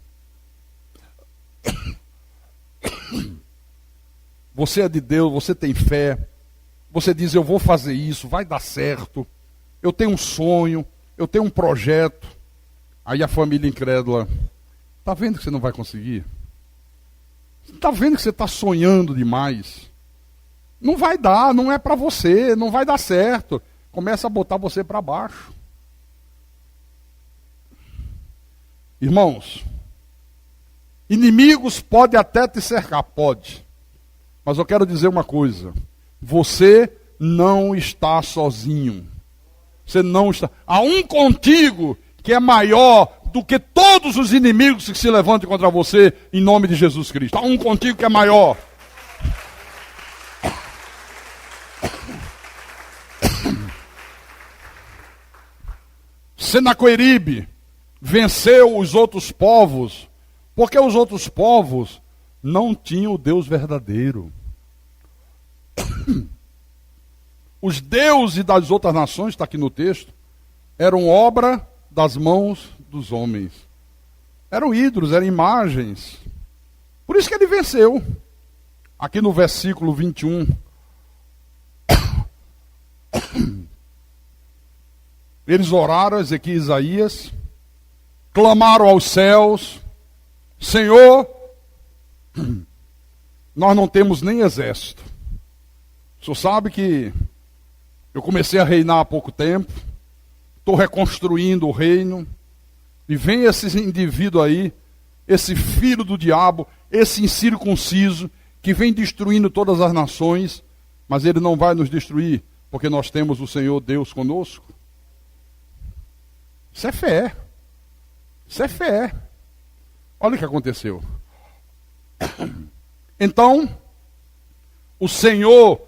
Você é de Deus, você tem fé. Você diz, eu vou fazer isso, vai dar certo. Eu tenho um sonho, eu tenho um projeto. Aí a família incrédula, está vendo que você não vai conseguir? Está vendo que você está sonhando demais? Não vai dar, não é para você, não vai dar certo. Começa a botar você para baixo. Irmãos, inimigos podem até te cercar, pode. Mas eu quero dizer uma coisa. Você não está sozinho. Você não está. Há um contigo que é maior do que todos os inimigos que se levantem contra você em nome de Jesus Cristo. Há um contigo que é maior. Senaqueribe venceu os outros povos, porque os outros povos não tinham o Deus verdadeiro. Os deuses das outras nações, está aqui no texto, eram obra das mãos dos homens. Eram ídolos, eram imagens. Por isso que ele venceu. Aqui no versículo 21. Eles oraram, Ezequiel e Isaías, clamaram aos céus: Senhor, nós não temos nem exército. O senhor sabe que eu comecei a reinar há pouco tempo, estou reconstruindo o reino, e vem esse indivíduo aí, esse filho do diabo, esse incircunciso, que vem destruindo todas as nações, mas ele não vai nos destruir, porque nós temos o Senhor Deus conosco. Isso é fé. Isso é fé. Olha o que aconteceu. Então, o Senhor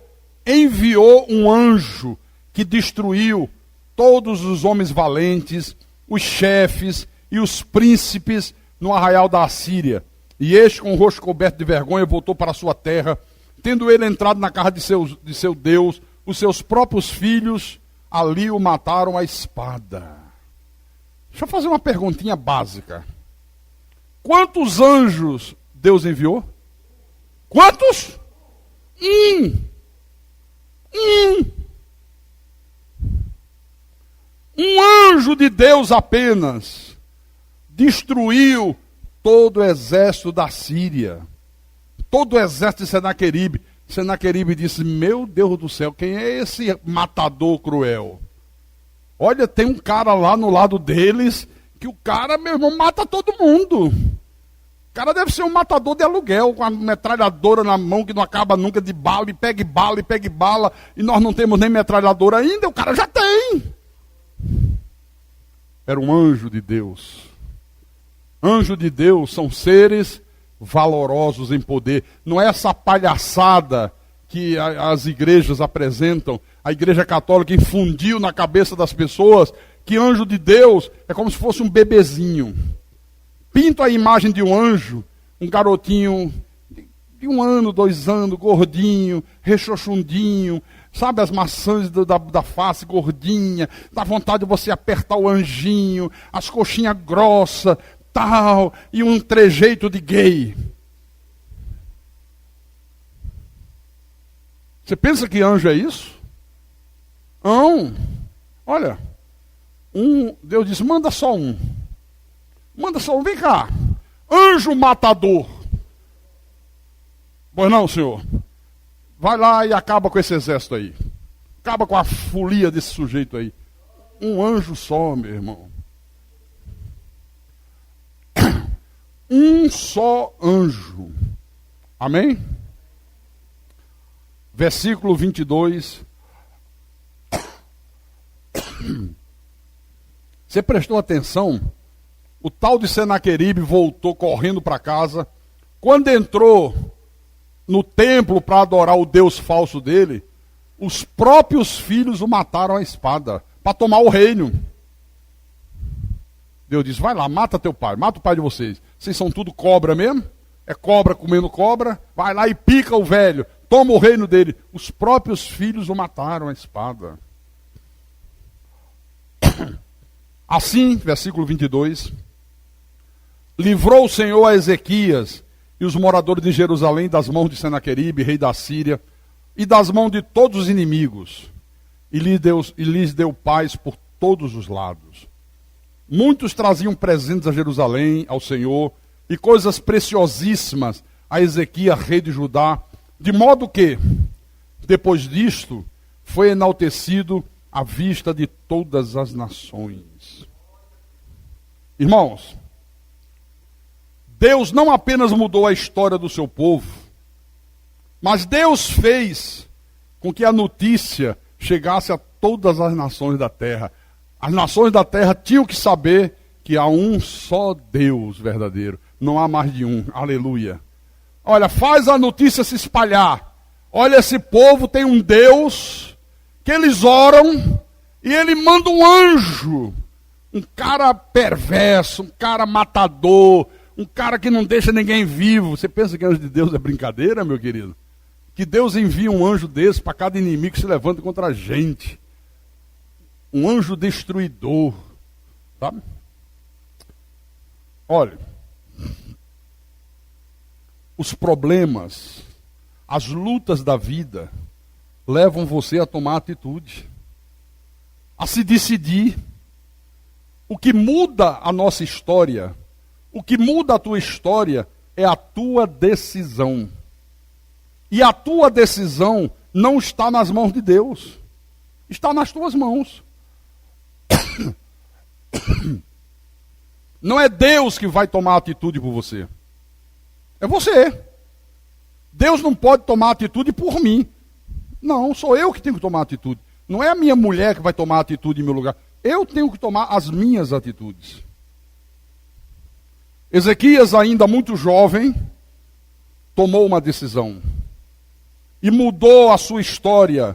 enviou um anjo que destruiu todos os homens valentes, os chefes e os príncipes no arraial da Assíria. E este, com o rosto coberto de vergonha, voltou para a sua terra, tendo ele entrado na casa de seu Deus, os seus próprios filhos ali o mataram à espada. Deixa eu fazer uma perguntinha básica. Quantos anjos Deus enviou? Quantos? Um anjo de Deus apenas destruiu todo o exército da Síria, todo o exército de Senaqueribe. Senaqueribe disse: meu Deus do céu, quem é esse matador cruel? Olha, tem um cara lá no lado deles, que o cara, meu irmão, mata todo mundo. O cara deve ser um matador de aluguel, com a metralhadora na mão que não acaba nunca, de bala, e pegue bala, e pegue bala, e nós não temos nem metralhadora ainda, o cara já tem. Era um anjo de Deus. Anjo de Deus são seres valorosos em poder. Não é essa palhaçada que as igrejas apresentam. A igreja católica infundiu na cabeça das pessoas que anjo de Deus é como se fosse um bebezinho. Pinta a imagem de um anjo, um garotinho de 1 ano, 2 anos, gordinho, rechonchundinho, sabe, as maçãs da face gordinha, dá vontade de você apertar o anjinho, as coxinhas grossas, tal, e um trejeito de gay. Você pensa que anjo é isso? Não. Olha, Deus disse: manda só um. Manda só um, vem cá. Anjo matador. Pois não, senhor. Vai lá e acaba com esse exército aí. Acaba com a folia desse sujeito aí. Um anjo só, meu irmão. Um só anjo. Amém? Versículo 22. Você prestou atenção? O tal de Senaqueribe voltou correndo para casa. Quando entrou no templo para adorar o Deus falso dele, os próprios filhos o mataram à espada, para tomar o reino. Deus disse: vai lá, mata teu pai, mata o pai de vocês. Vocês são tudo cobra mesmo? É cobra comendo cobra? Vai lá e pica o velho, toma o reino dele. Os próprios filhos o mataram à espada. Assim, versículo 22, livrou o Senhor a Ezequias e os moradores de Jerusalém das mãos de Senaqueribe, rei da Síria, e das mãos de todos os inimigos, e lhes deu paz por todos os lados. Muitos traziam presentes a Jerusalém, ao Senhor, e coisas preciosíssimas a Ezequias, rei de Judá, de modo que, depois disto, foi enaltecido à vista de todas as nações. Irmãos, Deus não apenas mudou a história do seu povo, mas Deus fez com que a notícia chegasse a todas as nações da terra. As nações da terra tinham que saber que há um só Deus verdadeiro, não há mais de um. Aleluia. Olha, faz a notícia se espalhar. Olha, esse povo tem um Deus que eles oram e ele manda um um cara perverso, um cara matador, um cara que não deixa ninguém vivo. Você pensa que anjo de Deus é brincadeira, meu querido? Que Deus envia um anjo desse para cada inimigo que se levanta contra a gente. Um anjo destruidor. Sabe? Olha, os problemas, as lutas da vida levam você a tomar atitude, a se decidir. O que muda a nossa história, o que muda a tua história é a tua decisão. E a tua decisão não está nas mãos de Deus, está nas tuas mãos. Não é Deus que vai tomar atitude por você, é você. Deus não pode tomar atitude por mim. Não, sou eu que tenho que tomar atitude. Não é a minha mulher que vai tomar atitude em meu lugar. Eu tenho que tomar as minhas atitudes. Ezequias, ainda muito jovem, tomou uma decisão. E mudou a sua história.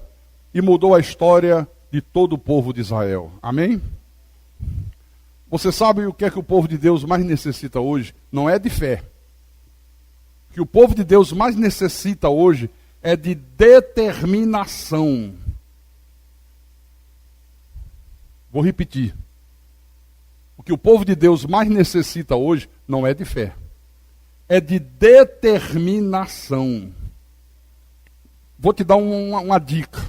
E mudou a história de todo o povo de Israel. Amém? Você sabe o que é que o povo de Deus mais necessita hoje? Não é de fé. O que o povo de Deus mais necessita hoje é de determinação. Vou repetir. O que o povo de Deus mais necessita hoje não é de fé. É de determinação. Vou te dar uma dica.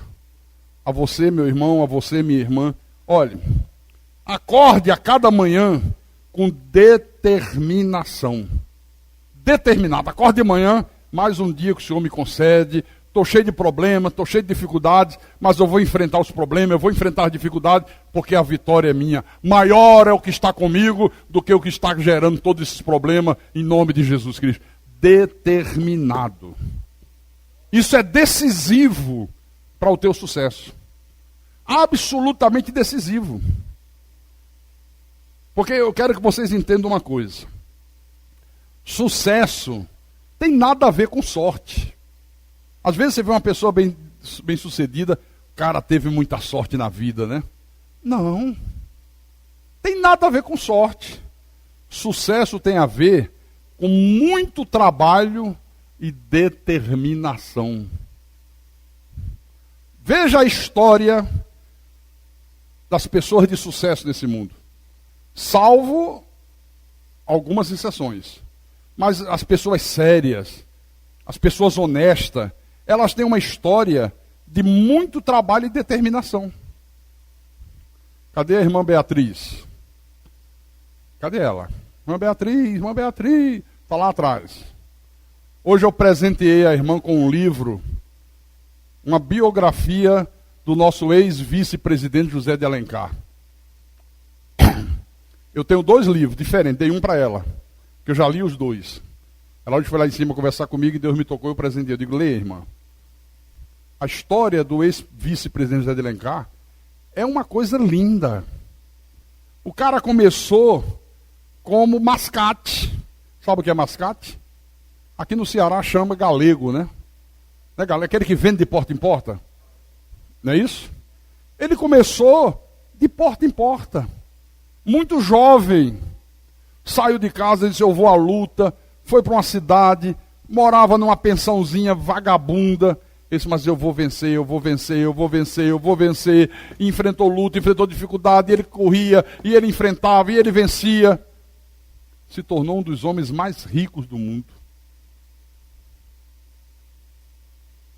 A você, meu irmão, a você, minha irmã. Olhe, acorde a cada manhã com determinação. Determinado. Acorde de manhã, mais um dia que o Senhor me concede. Estou cheio de problemas, estou cheio de dificuldades, mas eu vou enfrentar os problemas, eu vou enfrentar as dificuldades, porque a vitória é minha. Maior é o que está comigo do que o que está gerando todos esses problemas, em nome de Jesus Cristo. Determinado. Isso é decisivo para o teu sucesso. Absolutamente decisivo. Porque eu quero que vocês entendam uma coisa. Sucesso tem nada a ver com sorte. Às vezes você vê uma pessoa bem sucedida, o cara teve muita sorte na vida, né? Não. Tem nada a ver com sorte. Sucesso tem a ver com muito trabalho e determinação. Veja a história das pessoas de sucesso nesse mundo. Salvo algumas exceções. Mas as pessoas sérias, as pessoas honestas, elas têm uma história de muito trabalho e determinação. Cadê a irmã Beatriz? Cadê ela? Irmã Beatriz, está lá atrás. Hoje eu presenteei a irmã com um livro, uma biografia do nosso ex-vice-presidente José de Alencar. Eu tenho 2 livros diferentes, dei um para ela, que eu já li os 2. Ela hoje foi lá em cima conversar comigo e Deus me tocou e eu presentei. Eu digo, lê, irmã. A história do ex-vice-presidente José de Alencar é uma coisa linda. O cara começou como mascate. Sabe o que é mascate? Aqui no Ceará chama galego, né? Não é galego? Aquele que vende de porta em porta. Não é isso? Ele começou de porta em porta. Muito jovem. Saiu de casa e disse, eu vou à luta. Foi para uma cidade, morava numa pensãozinha vagabunda. Ele disse, mas eu vou vencer, eu vou vencer, eu vou vencer, eu vou vencer. E enfrentou luta, enfrentou dificuldade, e ele corria, e ele enfrentava, e ele vencia. Se tornou um dos homens mais ricos do mundo.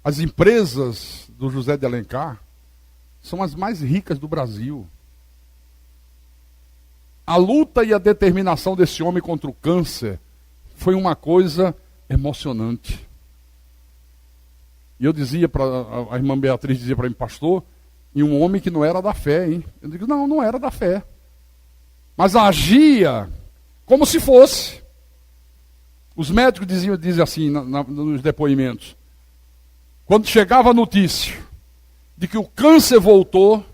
As empresas do José de Alencar são as mais ricas do Brasil. A luta e a determinação desse homem contra o câncer foi uma coisa emocionante. E eu dizia para a irmã Beatriz, dizia para mim, pastor, e um homem que não era da fé, hein? Eu digo, não era da fé. Mas agia como se fosse. Os médicos dizem assim nos depoimentos. Quando chegava a notícia de que o câncer voltou,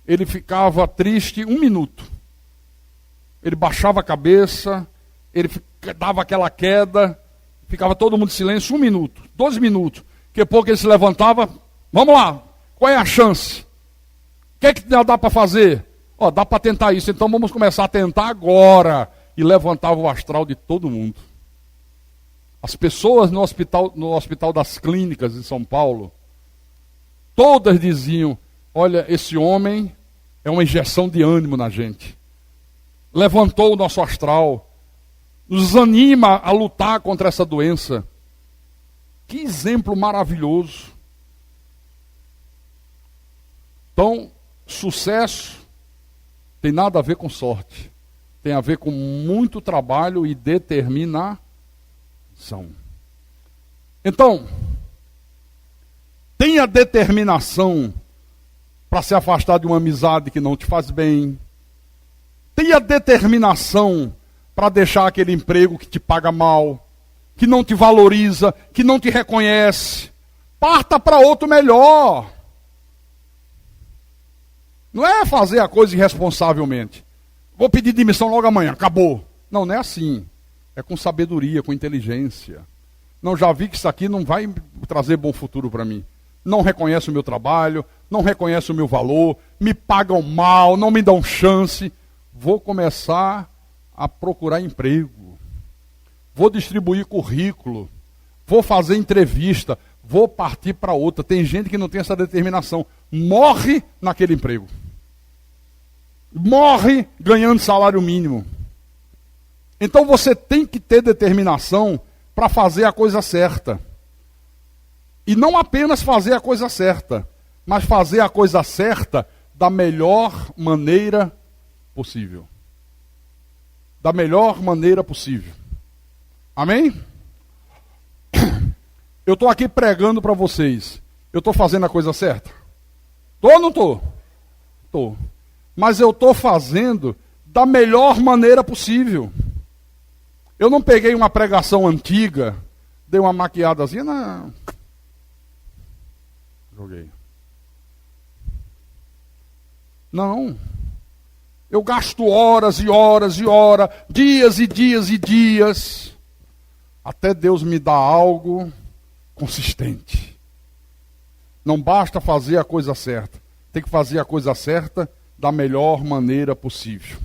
ele ficava triste 1 minuto. Ele baixava a cabeça, ele dava aquela queda, ficava todo mundo em silêncio 1 minuto, 2 minutos. Daqui a pouco ele se levantava, vamos lá, qual é a chance? O que é que dá para fazer? Ó, dá para tentar isso, então vamos começar a tentar agora. E levantava o astral de todo mundo. As pessoas no hospital das clínicas em São Paulo, todas diziam, olha, esse homem é uma injeção de ânimo na gente. Levantou o nosso astral, nos anima a lutar contra essa doença. Que exemplo maravilhoso. Então, sucesso tem nada a ver com sorte. Tem a ver com muito trabalho e determinação. Então, tenha determinação para se afastar de uma amizade que não te faz bem. Tenha determinação para deixar aquele emprego que te paga mal, que não te valoriza, que não te reconhece. Parta para outro melhor. Não é fazer a coisa irresponsavelmente. Vou pedir demissão logo amanhã, acabou. Não, não é assim. É com sabedoria, com inteligência. Não, já vi que isso aqui não vai trazer bom futuro para mim. Não reconhece o meu trabalho, não reconhece o meu valor, me pagam mal, não me dão chance. Vou começar a procurar emprego. Vou distribuir currículo. Vou fazer entrevista. Vou partir para outra. Tem gente que não tem essa determinação. Morre naquele emprego. Morre ganhando salário mínimo. Então você tem que ter determinação para fazer a coisa certa. E não apenas fazer a coisa certa, mas fazer a coisa certa da melhor maneira possível. Da melhor maneira possível. Amém? Eu estou aqui pregando para vocês. Eu estou fazendo a coisa certa? Estou ou não estou? Estou. Mas eu estou fazendo da melhor maneira possível. Eu não peguei uma pregação antiga, dei uma maquiadazinha, não. Joguei. Não. Eu gasto horas e horas e horas, dias e dias e dias, até Deus me dar algo consistente. Não basta fazer a coisa certa. Tem que fazer a coisa certa da melhor maneira possível.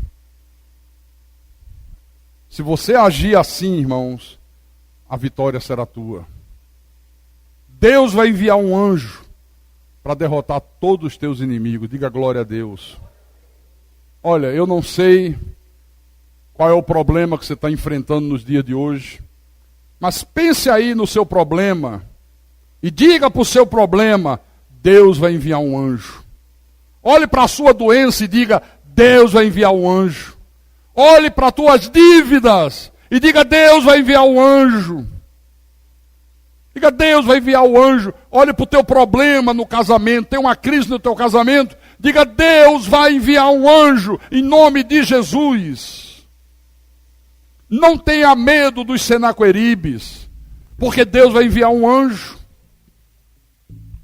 Se você agir assim, irmãos, a vitória será tua. Deus vai enviar um anjo para derrotar todos os teus inimigos. Diga glória a Deus. Olha, eu não sei qual é o problema que você está enfrentando nos dias de hoje, mas pense aí no seu problema e diga para o seu problema, Deus vai enviar um anjo. Olhe para a sua doença e diga, Deus vai enviar um anjo. Olhe para as tuas dívidas e diga, Deus vai enviar um anjo. Diga, Deus vai enviar o anjo. Olhe para o teu problema no casamento, tem uma crise no teu casamento. Diga, Deus vai enviar um anjo em nome de Jesus. Não tenha medo dos Senaqueribes, porque Deus vai enviar um anjo.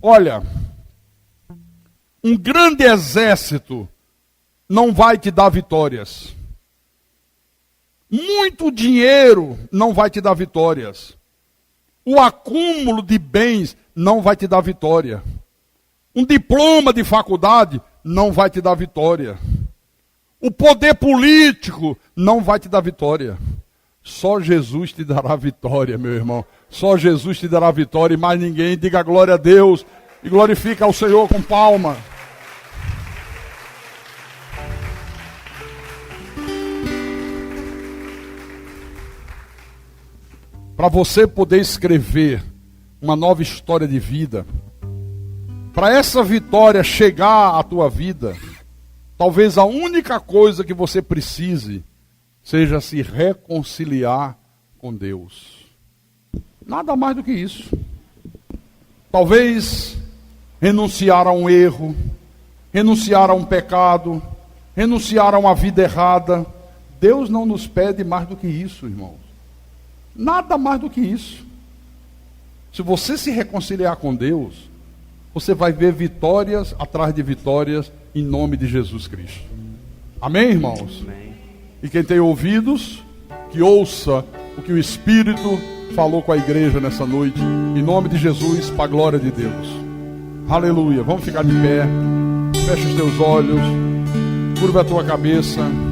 Olha, um grande exército não vai te dar vitórias. Muito dinheiro não vai te dar vitórias. O acúmulo de bens não vai te dar vitória. Um diploma de faculdade não vai te dar vitória. O poder político não vai te dar vitória. Só Jesus te dará vitória, meu irmão. Só Jesus te dará vitória e mais ninguém. Diga glória a Deus e glorifica ao Senhor com palma. Para você poder escrever uma nova história de vida, para essa vitória chegar à tua vida, talvez a única coisa que você precise seja se reconciliar com Deus. Nada mais do que isso. Talvez renunciar a um erro, renunciar a um pecado, renunciar a uma vida errada. Deus não nos pede mais do que isso, irmãos. Nada mais do que isso. Se você se reconciliar com Deus, você vai ver vitórias atrás de vitórias em nome de Jesus Cristo. Amém, irmãos? Amém. E quem tem ouvidos, que ouça o que o Espírito falou com a igreja nessa noite. Em nome de Jesus, para a glória de Deus. Aleluia. Vamos ficar de pé. Feche os teus olhos. Curva a tua cabeça.